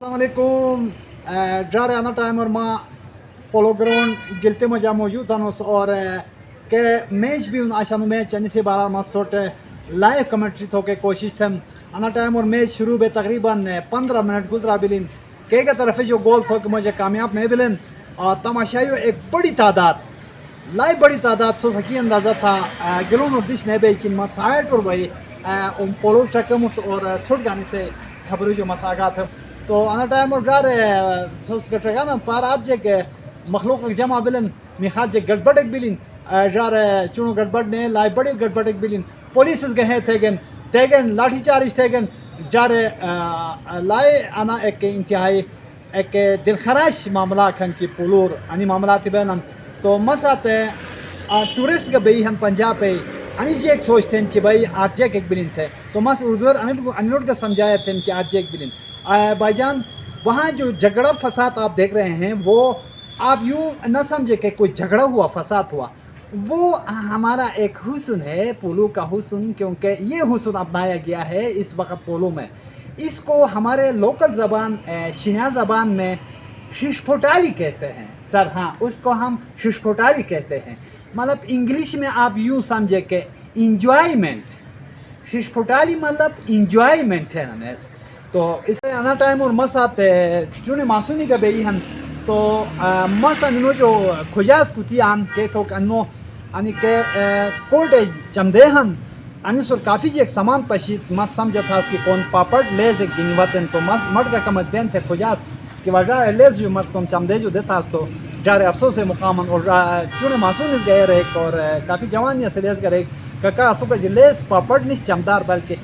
Assalamualaikum. Jare ana time और माँ polo ground गिलते मजा मौजूद था और के मैच भी आशानु मैच यानी से 12 मास सोटे लाइव कमेंट्री तो के कोशिश थम आना टाइम और मैच शुरू बे तकरीबन 15 मिनट गुजरा बिलिन के तरफ जो गोल थो कि मुझे कामयाब नहीं बिलिन और तमाशाइयों एक बड़ी तादाद लाइव बड़ी तादाद सो सकी अंदाज़ा था गिलों और दिश नहीं बेचिन मसाइट और भाई उन पोलो टकमुस और छुट गाने से खबरों जो मसागा थे तो आना टाइम और गारे सोच कर टका ना पार आज जे मखलूक जमा बिलिन मिखाज जे गड़बड़ एक बिलिन जारे चुनो गड़बड़ ने लाई बड़ी गड़बड़ एक बिलिन पुलिस गए तेगन लाठी चार्ज तेगन जारे लाई आना एक इंतहाई एक दिलखराश मामला खन की पुलूर अनि मामला बैन तो मसाते टूरिस्ट के बई हम पंजाब पे अनि जी एक सोचते हैं कि भाई आज एक बिलिन थे तो मस उर्दू अनुरोध का समझाया थे कि आज एक बिलिन भाईजान वहाँ जो झगड़ा फसाद आप देख रहे हैं वो आप यूँ न समझे कि कोई झगड़ा हुआ फसाद हुआ वो हमारा एक हुस्न है पोलो का हुस्न क्योंकि ये हुस्न अपनाया गया है इस वक्त पोलो में इसको हमारे लोकल ज़बान शिना ज़बान में शिशफोटाली कहते हैं सर हाँ उसको हम शिशफोटाली कहते हैं मतलब इंग्लिश में आप यूँ समझे कि इंजॉयमेंट शिशफोटाली मतलब इंजॉयमेंट है ना तो इसे आना टाइम और मस आते जो मासूमी का बेई हम तो मस अनो जो खुजास कुती आन के तो अनो अनि के कोल्ड चमदे हन अनि सुर काफ़ी जी एक सामान पशीत मस समझा था कि कौन पापड़ लेज एक गिनी वतन तो मस मट का कमर देन थे खुजास कि वजह लेज जो मत तुम चमदे जो देता तो जारे अफसोस से मुकामन और चुने मासूम इस गए रहे और काफ़ी जवानिया से लेज गए कका असुका जिलेस पापड़ निश चमदार बल्कि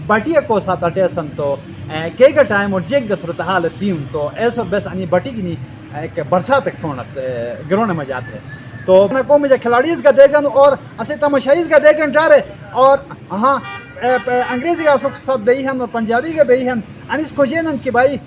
बटिया को साथ अटेसन तो के का टाइम और जेक दसरत हाल पीऊँ तो ऐसा बस अनि बटी की नहीं एक बरसात एक थोड़ा से गिरोने में जाते हैं तो मैं को मुझे खिलाड़ी का देखन और ऐसे तमाशाई का देखन जा रहे और हाँ अंग्रेजी का सुख साथ बही हैं और पंजाबी के बही हैं अनि इसको जेनन कि भाई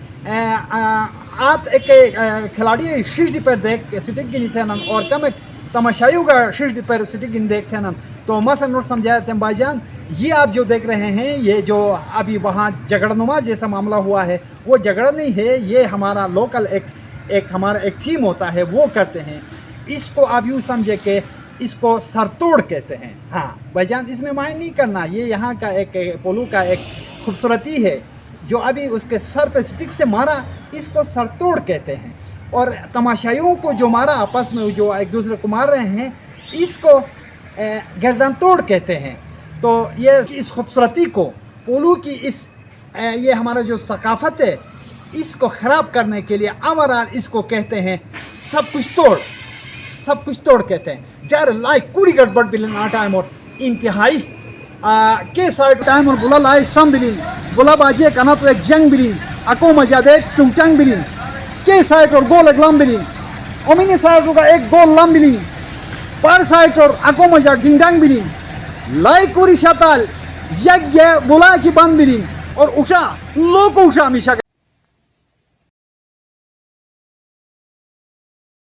आप एक खिलाड़ी शीर्ष पर देख सिटिंग की नहीं थे ना और कम एक तमाशाइयों का शीर्ष पर सिटिंग इन देखते हैं ना तो मसन नोट समझाए थे भाईजान ये आप जो देख रहे हैं ये जो अभी वहाँ झगड़नुमा जैसा मामला हुआ है वो झगड़ा नहीं है ये हमारा लोकल एक हमारा एक थीम होता है वो करते हैं इसको आप यूँ समझे कि इसको सरतोड़ कहते हैं हाँ भाईजान इसमें मायने नहीं करना ये यहाँ का एक पोलो का एक खूबसूरती है जो अभी उसके सर पे स्टिक से मारा इसको सरतोड़ कहते हैं और तमाशाइयों को जो मारा आपस में जो एक दूसरे को मार रहे हैं इसको गर्दन तोड़ कहते हैं तो ये इस खूबसूरती को पोलो की इस ये हमारा जो सकाफत है इसको ख़राब करने के लिए अमरान इसको कहते हैं सब कुछ तोड़ कहते हैं जार लाइक पूरी गड़बड़ बिलिन आ टाइम और इंतहाई के साइड टाइम और बुला लाई सम बिलिन बुला बाजी कना तो एक जंग बिलिन अको मजादे टुंगचंग बिलिन के साइड और गोल अगलम बिलिन ओमिनी साइड का एक गोल लम बिलिन पर साइड और अको मजा डिंगडंग बिलिन लाई कुरी शताल यज्ञ बुला की बंद बिलिन और उषा लोको उषा हमेशा